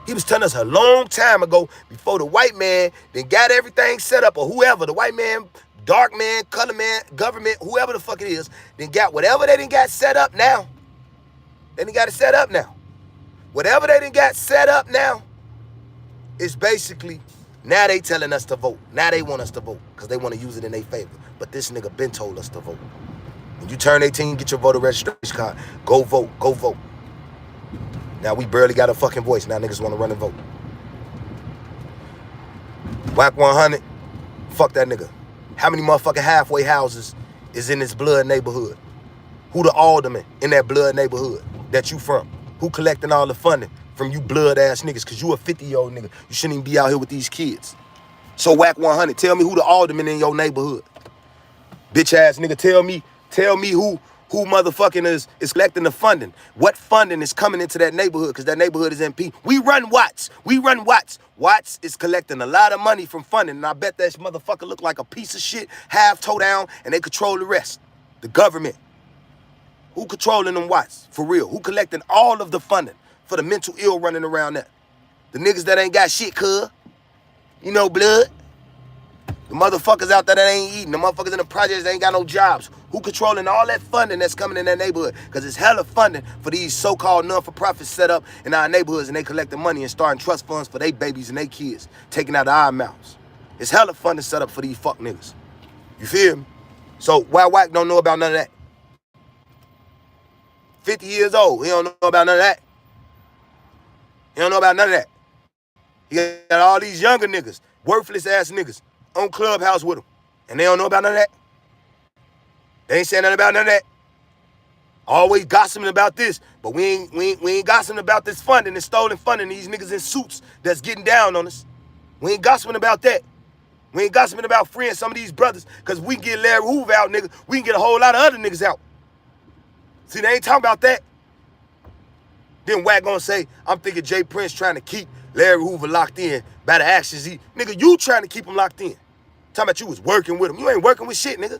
[SPEAKER 1] He was telling us a long time ago, before the white man then got everything set up, or whoever, the white man, dark man, color man, government, whoever the fuck it is, then got whatever they done got set up now. They done got it set up now. Whatever they done got set up now, is basically, now they telling us to vote. Now they want us to vote, because they want to use it in their favor. But this nigga been told us to vote. When you turn 18, get your voter registration card. Go vote. Go vote. Now we barely got a fucking voice. Now niggas want to run and vote. Whack 100. Fuck that nigga. How many motherfucking halfway houses is in this blood neighborhood? Who the alderman in that blood neighborhood that you from? Who collecting all the funding from you blood ass niggas? Cause you a 50-year-old nigga. You shouldn't even be out here with these kids. So Whack 100, tell me who the alderman in your neighborhood. Bitch ass nigga, tell me who motherfucking is collecting the funding. What funding is coming into that neighborhood? Because that neighborhood is MP. We run Watts. Watts is collecting a lot of money from funding. And I bet that motherfucker look like a piece of shit, half toe down, and they control the rest. The government. Who controlling them Watts? For real. Who collecting all of the funding for the mental ill running around there? The niggas that ain't got shit, cuz. You know, blood. The motherfuckers out there that ain't eating. The motherfuckers in the projects that ain't got no jobs. Who controlling all that funding that's coming in that neighborhood? Because it's hella funding for these so-called non-for-profits set up in our neighborhoods, and they collecting money and starting trust funds for their babies and their kids, taking out of our mouths. It's hella funding set up for these fuck niggas. You feel me? So why Wack don't know about none of that? 50 years old, he don't know about none of that. He don't know about none of that. He got all these younger niggas, worthless ass niggas, on Clubhouse with him. And they don't know about none of that. They ain't saying nothing about none of that. Always gossiping about this, but we ain't gossiping about this funding, this stolen funding, these niggas in suits that's getting down on us. We ain't gossiping about that. We ain't gossiping about freeing some of these brothers, because we can get Larry Hoover out, nigga. We can get a whole lot of other niggas out. See, they ain't talking about that. Then Wack gonna say, I'm thinking Jay Prince trying to keep Larry Hoover locked in by the actions nigga, you trying to keep him locked in. Talking about you was working with him. You ain't working with shit, nigga.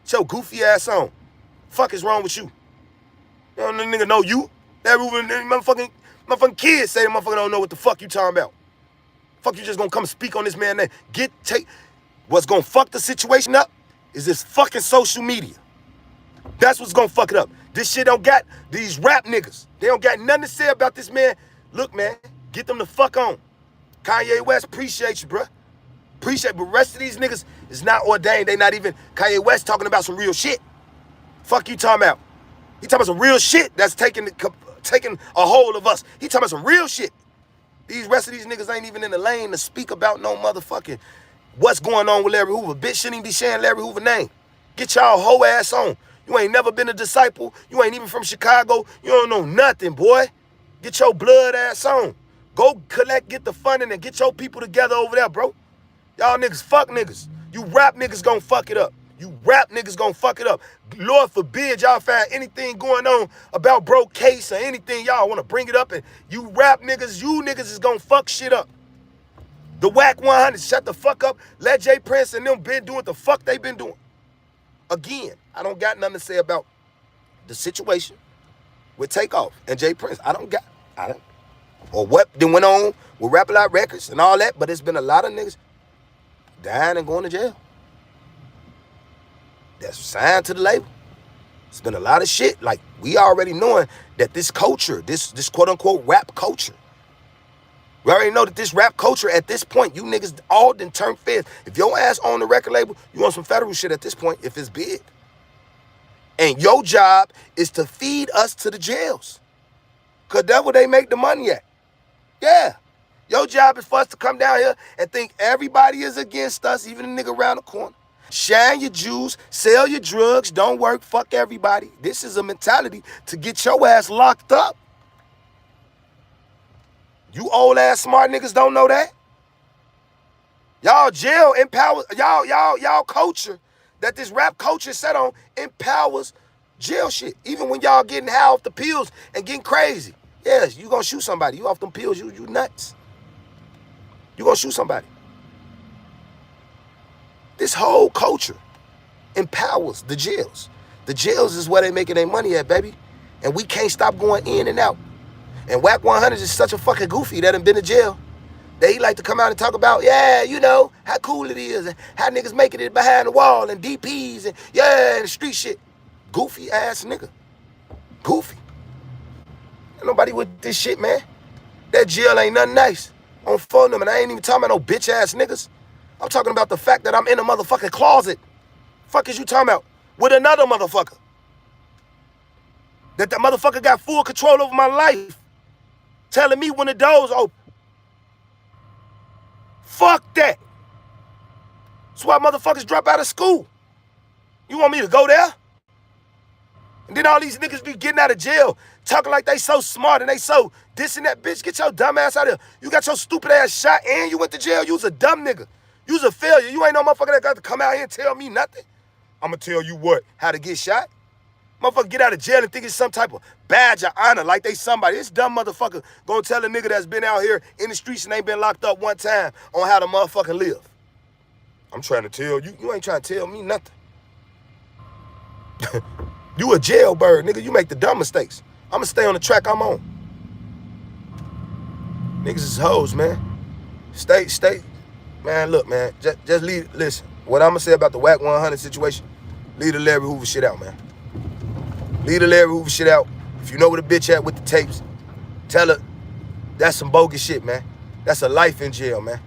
[SPEAKER 1] Show goofy ass on. Fuck is wrong with you? You don't nigga know you. Larry Hoover, motherfucking kids say the motherfucker don't know what the fuck you talking about. Fuck you just gonna come speak on this man name. What's gonna fuck the situation up is this fucking social media. That's what's gonna fuck it up. This shit don't got these rap niggas. They don't got nothing to say about this man. Look, man, get them the fuck on. Kanye West, appreciate you, bruh. Appreciate, but the rest of these niggas is not ordained. They not even Kanye West talking about some real shit. Fuck you talking about. He talking about some real shit that's taking a hold of us. He talking about some real shit. These rest of these niggas ain't even in the lane to speak about no motherfucking what's going on with Larry Hoover. Bitch shouldn't even be sharing Larry Hoover's name. Get y'all whole ass on. You ain't never been a disciple. You ain't even from Chicago. You don't know nothing, boy. Get your blood ass on. Go collect, get the funding, and get your people together over there, bro. Y'all niggas fuck niggas. You rap niggas gonna fuck it up. You rap niggas gonna fuck it up. Lord forbid y'all find anything going on about bro case or anything y'all wanna bring it up, and you rap niggas, you niggas is gonna fuck shit up. The Wack 100, shut the fuck up. Let Jay Prince and them been doing what the fuck they been doing. Again, I don't got nothing to say about the situation with Takeoff and Jay Prince. I don't. Or what then went on with Rap A Lot Records and all that, but it's been a lot of niggas dying and going to jail. That's signed to the label. It's been a lot of shit. Like, we already knowing that this culture, this quote unquote rap culture, we already know that this rap culture at this point, you niggas all done turned feds. If your ass on the record label, you want some federal shit at this point if it's big. And your job is to feed us to the jails. Because that's where they make the money at. Yeah. Your job is for us to come down here and think everybody is against us, even the nigga around the corner. Shine your juice, sell your drugs, don't work, fuck everybody. This is a mentality to get your ass locked up. You old ass smart niggas don't know that? Y'all jail empowers, y'all culture that this rap culture set on empowers jail shit. Even when y'all getting high off the pills and getting crazy. Yes, you gonna shoot somebody. You off them pills, you nuts. You gonna shoot somebody. This whole culture empowers the jails. The jails is where they making their money at, baby. And we can't stop going in and out. And Wack 100 is such a fucking goofy that done been to jail. That he like to come out and talk about, yeah, you know, how cool it is and how niggas making it behind the wall and DPs and yeah, and street shit. Goofy ass nigga. Goofy. Ain't nobody with this shit, man. That jail ain't nothing nice. On phone them, and I ain't even talking about no bitch ass niggas. I'm talking about the fact that I'm in a motherfucking closet. Fuck is you talking about? With another motherfucker. That motherfucker got full control over my life. Telling me when the doors open. Fuck that. That's why motherfuckers drop out of school. You want me to go there? And then all these niggas be getting out of jail, talking like they so smart and they so this and that. Bitch, get your dumb ass out of here. You got your stupid ass shot and you went to jail. You was a dumb nigga. You was a failure. You ain't no motherfucker that got to come out here and tell me nothing. I'ma tell you what, how to get shot. Motherfucker get out of jail and think it's some type of badge of honor, like they somebody. This dumb motherfucker gonna tell a nigga that's been out here in the streets and ain't been locked up one time on how to motherfucking live. I'm trying to tell you, you ain't trying to tell me nothing. You a jailbird, nigga. You make the dumb mistakes. I'ma stay on the track I'm on. Niggas is hoes, man. Stay. Man, look, man. Just leave, listen. What I'ma say about the Wack 100 situation, leave the Larry Hoover shit out, man. Leave the Larry Hoover shit out. If you know where the bitch at with the tapes, tell her that's some bogus shit, man. That's a life in jail, man.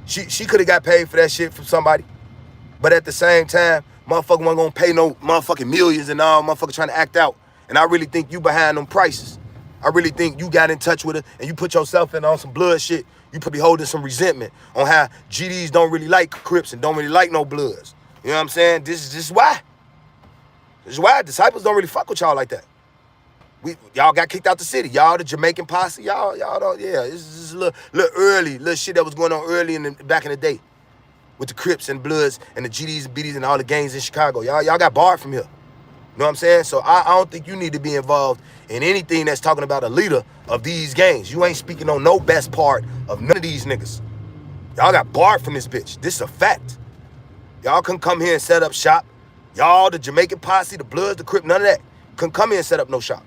[SPEAKER 1] She could have got paid for that shit from somebody. But at the same time, motherfucker wasn't gonna pay no motherfucking millions and all, motherfucker trying to act out. And I really think you behind them prices. I really think you got in touch with her and you put yourself in on some blood shit. You could be holding some resentment on how GDs don't really like Crips and don't really like no Bloods. You know what I'm saying? This is why. This is why disciples don't really fuck with y'all like that. Y'all got kicked out the city. Y'all the Jamaican posse. Y'all don't, yeah. This is a little early, little shit that was going on early back in the day. With the Crips and Bloods and the GDs and BDs and all the gangs in Chicago. Y'all got barred from here. You know what I'm saying? So I don't think you need to be involved in anything that's talking about a leader of these gangs. You ain't speaking on no best part of none of these niggas. Y'all got barred from this bitch. This is a fact. Y'all couldn't come here and set up shop. Y'all, the Jamaican posse, the Bloods, the Crips, none of that. Couldn't come here and set up no shop.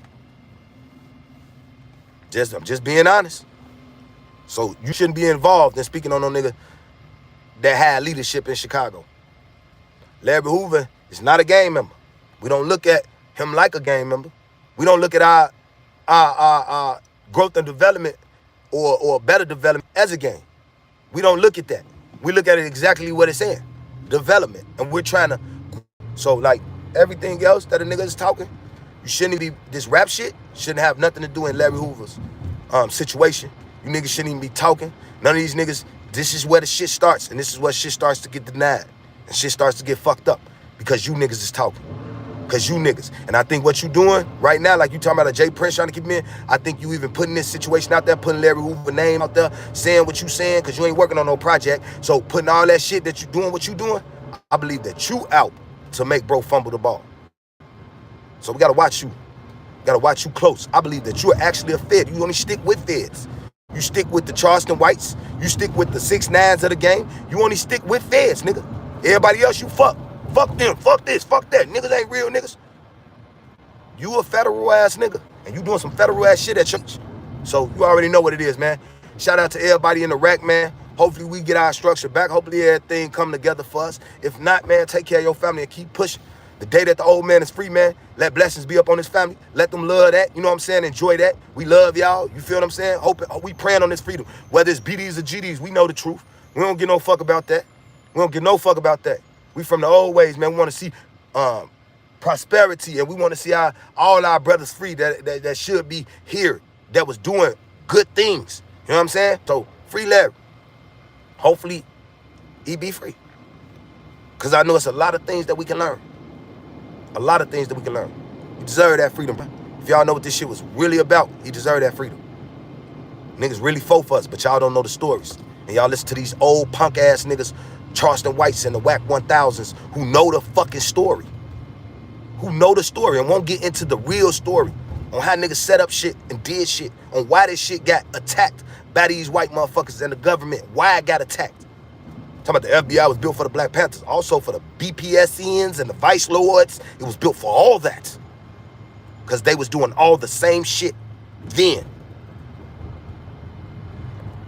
[SPEAKER 1] I'm just being honest. So you shouldn't be involved in speaking on no nigga that had leadership in Chicago. Larry Hoover is not a gang member. We don't look at him like a gang member. We don't look at our growth and development or better development as a gang. We don't look at that. We look at it exactly what it's saying. Development. And we're trying to, so like everything else that a nigga is talking, you shouldn't be, this rap shit shouldn't have nothing to do in Larry Hoover's situation. You niggas shouldn't even be talking. None of these niggas This is where the shit starts, and this is where shit starts to get denied, and shit starts to get fucked up, because you niggas is talking. Because you niggas. And I think what you doing right now, like you talking about a Jay Prince trying to keep me in, I think you even putting this situation out there, putting Larry Hoover's name out there, saying what you saying, because you ain't working on no project. So putting all that shit that you doing, what you doing, I believe that you out to make bro fumble the ball. So we got to watch you. We got to watch you close. I believe that you're actually a Fed. You only stick with Feds. You stick with the Charleston Whites. You stick with the 6ix9ines of the game. You only stick with Feds, nigga. Everybody else you fuck. Fuck them, fuck this, fuck that. Niggas ain't real niggas. You a federal ass nigga, and you doing some federal ass shit at church. So you already know what it is, man. Shout out to everybody in the rack, man. Hopefully we get our structure back. Hopefully everything come together for us. If not, man, take care of your family and keep pushing. The day that the old man is free, man, let blessings be up on his family. Let them love that. You know what I'm saying? Enjoy that. We love y'all. You feel what I'm saying? We praying on this freedom. Whether it's BDs or GDs, we know the truth. We don't give no fuck about that. We don't give no fuck about that. We from the old ways, man. We want to see prosperity, and we want to see all our brothers free that should be here, that was doing good things. You know what I'm saying? So free Larry. Hopefully he be free. Because I know it's a lot of things that we can learn. A lot of things that we can learn. You deserve that freedom, bro. If y'all know what this shit was really about, you deserve that freedom. Niggas really fought for us, but y'all don't know the stories. And y'all listen to these old punk ass niggas, Charleston Whites and the WAC 1000s, who know the fucking story. Who know the story and won't get into the real story on how niggas set up shit and did shit, on why this shit got attacked by these white motherfuckers and the government, why it got attacked. Talking about the FBI was built for the Black Panthers, also for the BPSNs and the Vice Lords. It was built for all that. Because they was doing all the same shit then.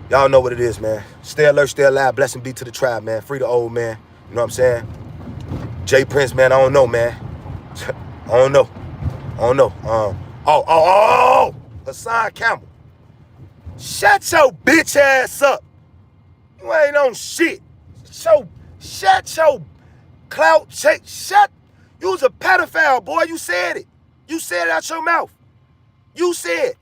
[SPEAKER 1] Y'all know what it is, man. Stay alert, stay alive. Blessing be to the tribe, man. Free the old man. You know what I'm saying? Jay Prince, man, I don't know, man. I don't know. Hassan Campbell. Shut your bitch ass up. You ain't on shit. Shut your clout. Shut. You was a pedophile, boy. You said it. You said it out your mouth. You said.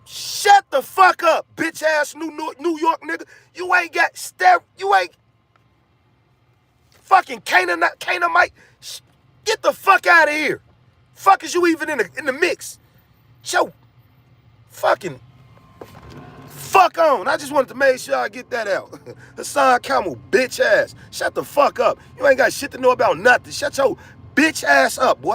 [SPEAKER 1] Shut the fuck up, bitch ass New York nigga. You ain't got you ain't fucking Canaanite. Get the fuck out of here. Fuck is you even in the mix? Yo, fucking fuck on. I just wanted to make sure I get that out. Hassan Campbell, bitch ass. Shut the fuck up. You ain't got shit to know about nothing. Shut your bitch ass up, boy.